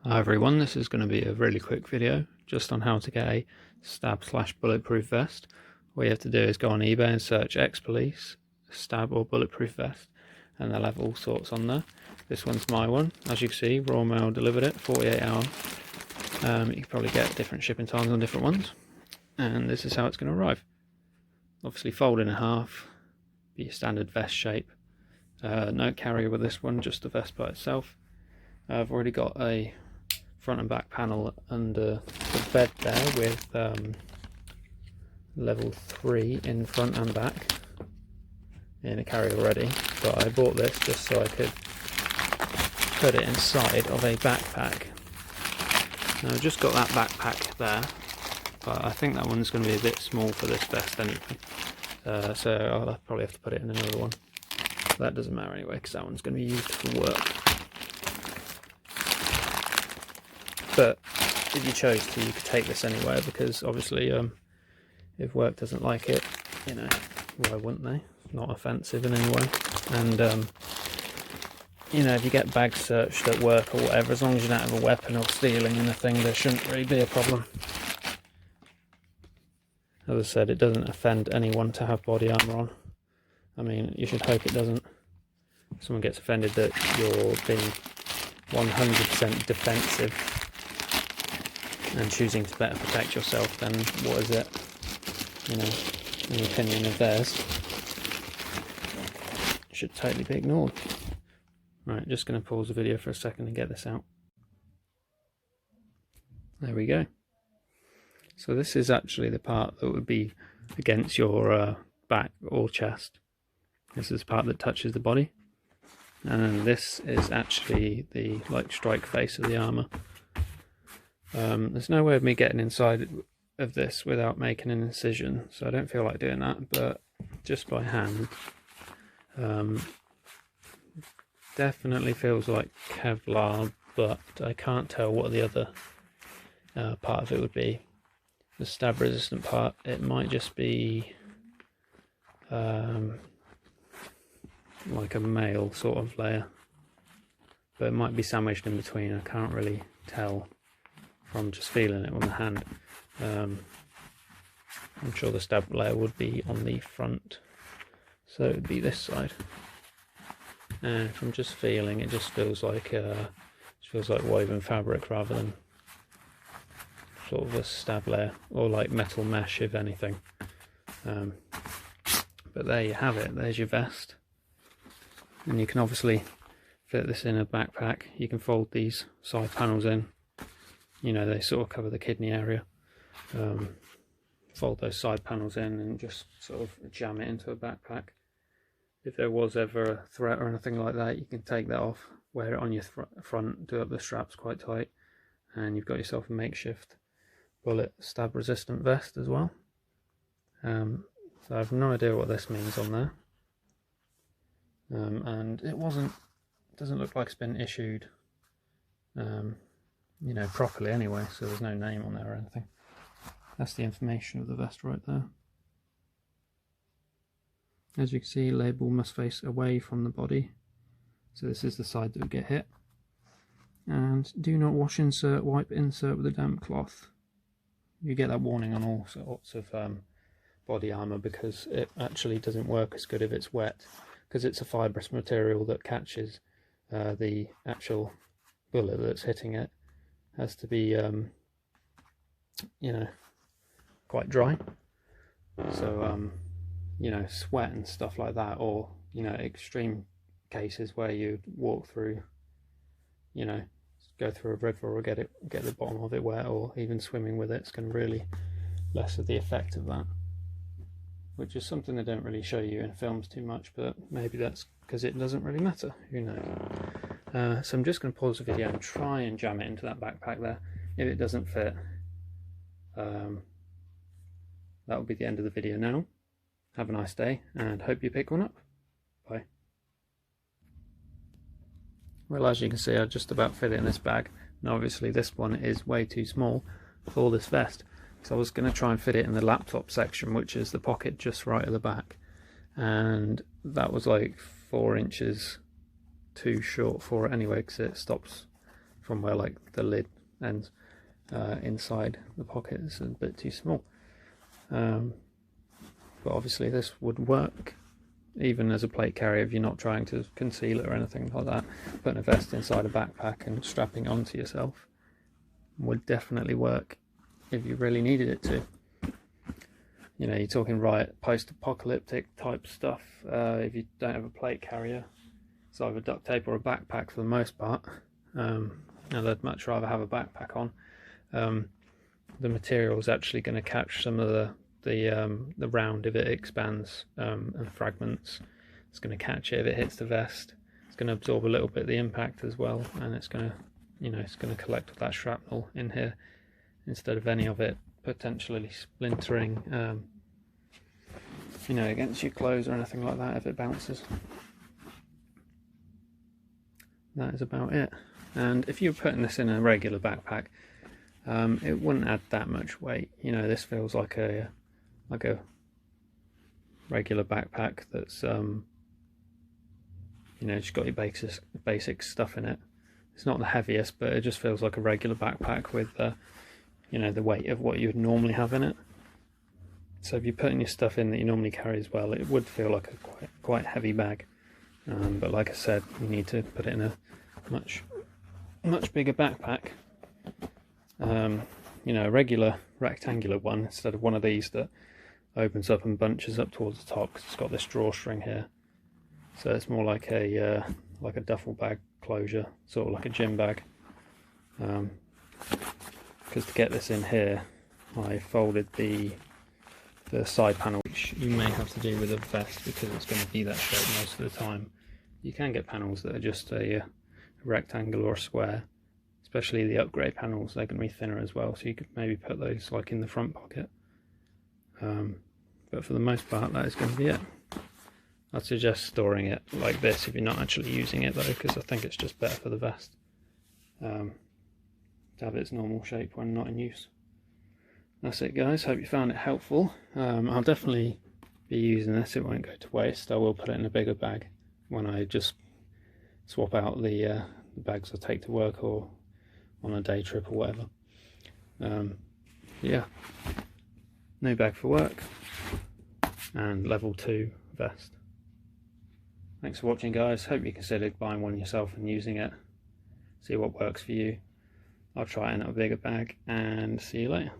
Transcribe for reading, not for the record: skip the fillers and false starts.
Hi everyone, this is going to be a really quick video just on how to get a stab/bulletproof vest. All you have to do is go on eBay and search X-Police stab or bulletproof vest, and they'll have all sorts on there. This one's my one. As you can see, Royal Mail delivered it, 48 hours. You can probably get different shipping times on different ones, and this is how it's going to arrive. Obviously fold in half, be your standard vest shape. No carrier with this one, just the vest by itself. I've already got a front and back panel under the bed there with level 3 in front and back in a carrier already, but I bought this just so I could put it inside of a backpack. Now I've just got that backpack there, but I think that one's going to be a bit small for this vest anyway, so I'll probably have to put it in another one. That doesn't matter anyway, because that one's going to be used for work. But if you chose to, you could take this anywhere, because obviously if work doesn't like it, you know, why wouldn't they? It's not offensive in any way. And you know, if you get bag searched at work or whatever, as long as you don't have a weapon or stealing anything, there shouldn't really be a problem. As I said, it doesn't offend anyone to have body armour on. I mean, you should hope it doesn't. If someone gets offended that you're being 100% defensive and choosing to better protect yourself, then what is it? You know, in the opinion of theirs, it should totally be ignored. Right, just going to pause the video for a second and get this out. There we go. So this is actually the part that would be against your back or chest. This is the part that touches the body, and then this is actually the strike face of the armour. There's no way of me getting inside of this without making an incision, so I don't feel like doing that, but just by hand, definitely feels like Kevlar, but I can't tell what the other part of it would be. The stab resistant part, it might just be like a mail sort of layer, but it might be sandwiched in between. I can't really tell from just feeling it on the hand. I'm sure the stab layer would be on the front, so it would be this side. And from just feeling, it just feels like woven fabric rather than sort of a stab layer, or like metal mesh if anything. But there you have it. There's your vest, and you can obviously fit this in a backpack. You can fold these side panels in. You know, they sort of cover the kidney area. Fold those side panels in and just sort of jam it into a backpack. If there was ever a threat or anything like that, you can take that off, wear it on your front, do up the straps quite tight, and you've got yourself a makeshift bullet stab resistant vest as well. So I have no idea what this means on there, and it doesn't look like it's been issued you know, properly anyway, so there's no name on there or anything. That's the information of the vest right there. As you can see, label must face away from the body, so this is the side that would get hit. And do not wash insert, wipe insert with a damp cloth. You get that warning on all sorts of body armour, because it actually doesn't work as good if it's wet, because it's a fibrous material that catches the actual bullet that's hitting it. Has to be you know, quite dry, so you know, sweat and stuff like that, or you know, extreme cases where you walk through, you know, go through a river or get the bottom of it wet, or even swimming with it's going to really lessen the effect of that, which is something they don't really show you in films too much, but maybe that's because it doesn't really matter, who knows. So I'm just going to pause the video and try and jam it into that backpack there. If it doesn't fit, that will be the end of the video now. Have a nice day, and hope you pick one up. Bye. Well, as you can see, I just about fit it in this bag. Now obviously this one is way too small for this vest, so I was going to try and fit it in the laptop section, which is the pocket just right at the back, and that was like 4 inches too short for it anyway, because it stops from where like the lid ends. Inside the pocket is a bit too small, but obviously this would work even as a plate carrier if you're not trying to conceal it or anything like that. Putting a vest inside a backpack and strapping onto yourself would definitely work if you really needed it to. You know, you're talking right post-apocalyptic type stuff. If you don't have a plate carrier, it's either duct tape or a backpack for the most part. And I'd much rather have a backpack on. The material is actually going to catch some of the round if it expands and fragments. It's going to catch it if it hits the vest. It's going to absorb a little bit of the impact as well, and it's going to, you know, it's going to collect all that shrapnel in here instead of any of it potentially splintering, you know, against your clothes or anything like that if it bounces. That is about it. And if you're putting this in a regular backpack, it wouldn't add that much weight. You know, this feels like a regular backpack that's you know, just got your basic stuff in it. It's not the heaviest, but it just feels like a regular backpack with you know, the weight of what you would normally have in it. So if you're putting your stuff in that you normally carry as well, it would feel like a quite heavy bag. But like I said, you need to put it in a much bigger backpack. You know, a regular rectangular one instead of one of these that opens up and bunches up towards the top, because it's got this drawstring here. So it's more like a duffel bag closure, sort of like a gym bag. Because to get this in here, I folded the side panel, which you may have to do with a vest because it's going to be that shape most of the time. You can get panels that are just a rectangle or a square, especially the upgrade panels. They're going to be thinner as well, so you could maybe put those like in the front pocket. But for the most part, that is going to be it. I'd suggest storing it like this if you're not actually using it though, because I think it's just better for the vest to have its normal shape when not in use. That's it guys, hope you found it helpful. I'll definitely be using this, it won't go to waste. I will put it in a bigger bag when I just swap out the bags I take to work or on a day trip or whatever. Yeah, new bag for work and level 2 vest. Thanks for watching guys, hope you considered buying one yourself and using it. See what works for you. I'll try it in a bigger bag and see you later.